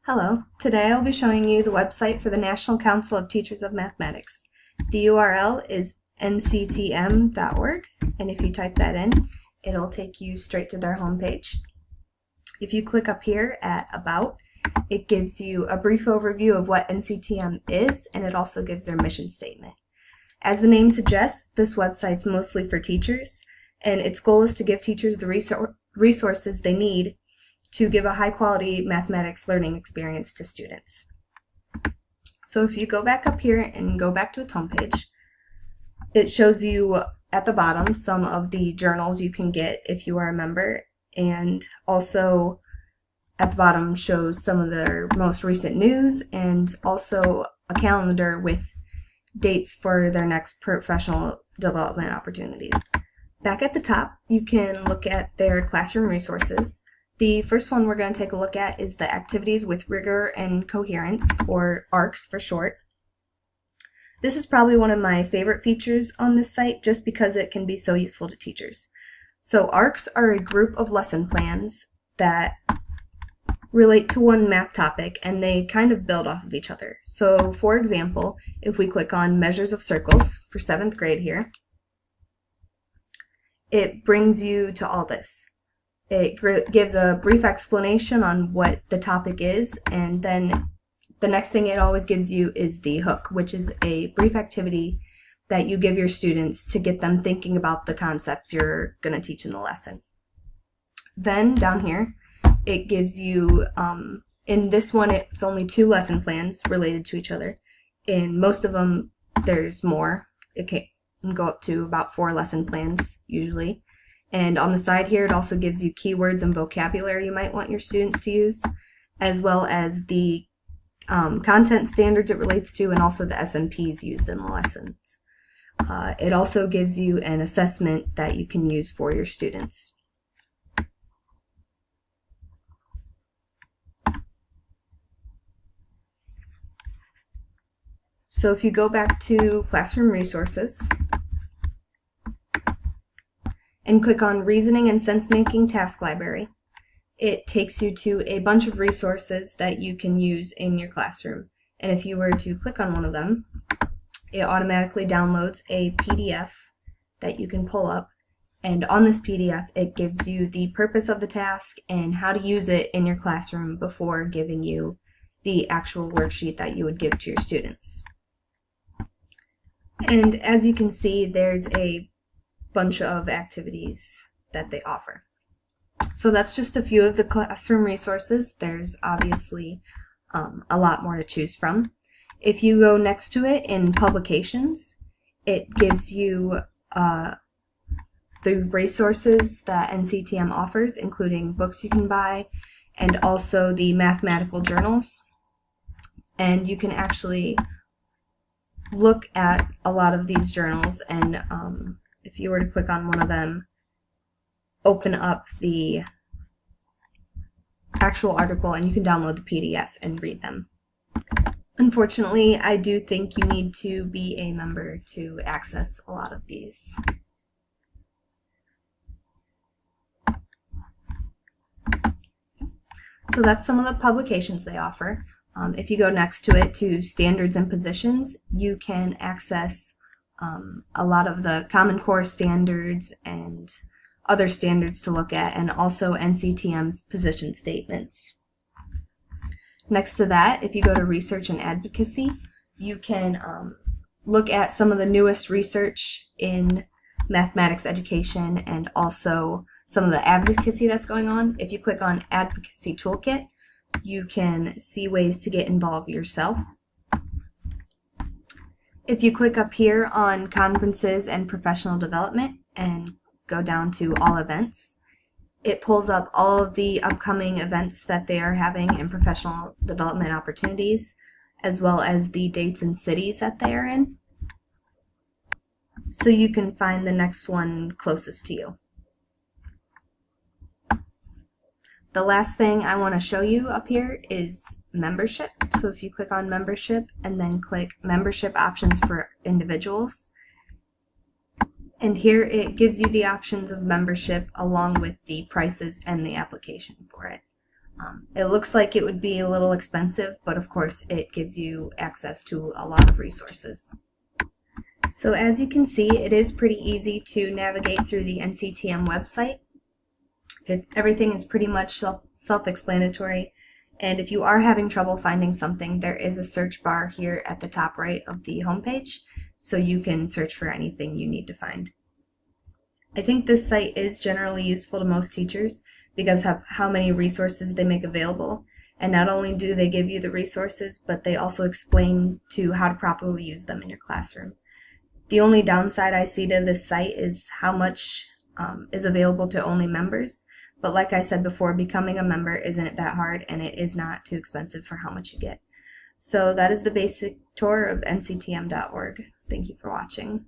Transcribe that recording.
Hello, today I'll be showing you the website for the National Council of Teachers of Mathematics. The URL is nctm.org, and if you type that in, it'll take you straight to their homepage. If you click up here at About, it gives you a brief overview of what NCTM is, and it also gives their mission statement. As the name suggests, this website's mostly for teachers, and its goal is to give teachers the resources they need to give a high-quality mathematics learning experience to students. So if you go back up here and go back to its homepage, it shows you at the bottom some of the journals you can get if you are a member, and also at the bottom shows some of their most recent news and also a calendar with dates for their next professional development opportunities. Back at the top, you can look at their classroom resources. The first one we're going to take a look at is the Activities with Rigor and Coherence, or ARCs for short. This is probably one of my favorite features on this site just because it can be so useful to teachers. So ARCs are a group of lesson plans that relate to one math topic, and they kind of build off of each other. So for example, if we click on Measures of Circles for 7th grade here, it brings you to all this. It gives a brief explanation on what the topic is, and then the next thing it always gives you is the hook, which is a brief activity that you give your students to get them thinking about the concepts you're going to teach in the lesson. Then down here, it gives you, in this one it's only 2 lesson plans related to each other. In most of them there's more. It can go up to about 4 lesson plans usually. And on the side here, it also gives you keywords and vocabulary you might want your students to use, as well as the content standards it relates to, and also the SMPs used in the lessons. It also gives you an assessment that you can use for your students. So if you go back to Classroom Resources, and click on Reasoning and Sense-Making Task Library, it takes you to a bunch of resources that you can use in your classroom. And if you were to click on one of them, it automatically downloads a PDF that you can pull up. And on this PDF, it gives you the purpose of the task and how to use it in your classroom before giving you the actual worksheet that you would give to your students. And as you can see, there's a bunch of activities that they offer. So that's just a few of the classroom resources. There's obviously a lot more to choose from. If you go next to it in publications, it gives you the resources that NCTM offers, including books you can buy and also the mathematical journals. And you can actually look at a lot of these journals, and if you were to click on one of them, open up the actual article, and you can download the PDF and read them. Unfortunately, I do think you need to be a member to access a lot of these. So that's some of the publications they offer. If you go next to it to Standards and Positions, you can access a lot of the Common Core standards and other standards to look at, and also NCTM's position statements. Next to that, if you go to Research and Advocacy, you can look at some of the newest research in mathematics education and also some of the advocacy that's going on. If you click on Advocacy Toolkit, you can see ways to get involved yourself. If you click up here on Conferences and Professional Development and go down to All Events, it pulls up all of the upcoming events that they are having in professional development opportunities, as well as the dates and cities that they are in, so you can find the next one closest to you. The last thing I want to show you up here is membership. So if you click on membership and then click membership options for individuals, and here it gives you the options of membership along with the prices and the application for it. It looks like it would be a little expensive, but of course it gives you access to a lot of resources. So as you can see, it is pretty easy to navigate through the NCTM website. Everything is pretty much self-explanatory, and if you are having trouble finding something, there is a search bar here at the top right of the homepage, so you can search for anything you need to find. I think this site is generally useful to most teachers because of how many resources they make available, and not only do they give you the resources, but they also explain to how to properly use them in your classroom. The only downside I see to this site is how much is available to only members, but like I said before, becoming a member isn't that hard, and it is not too expensive for how much you get. So that is the basic tour of nctm.org. Thank you for watching.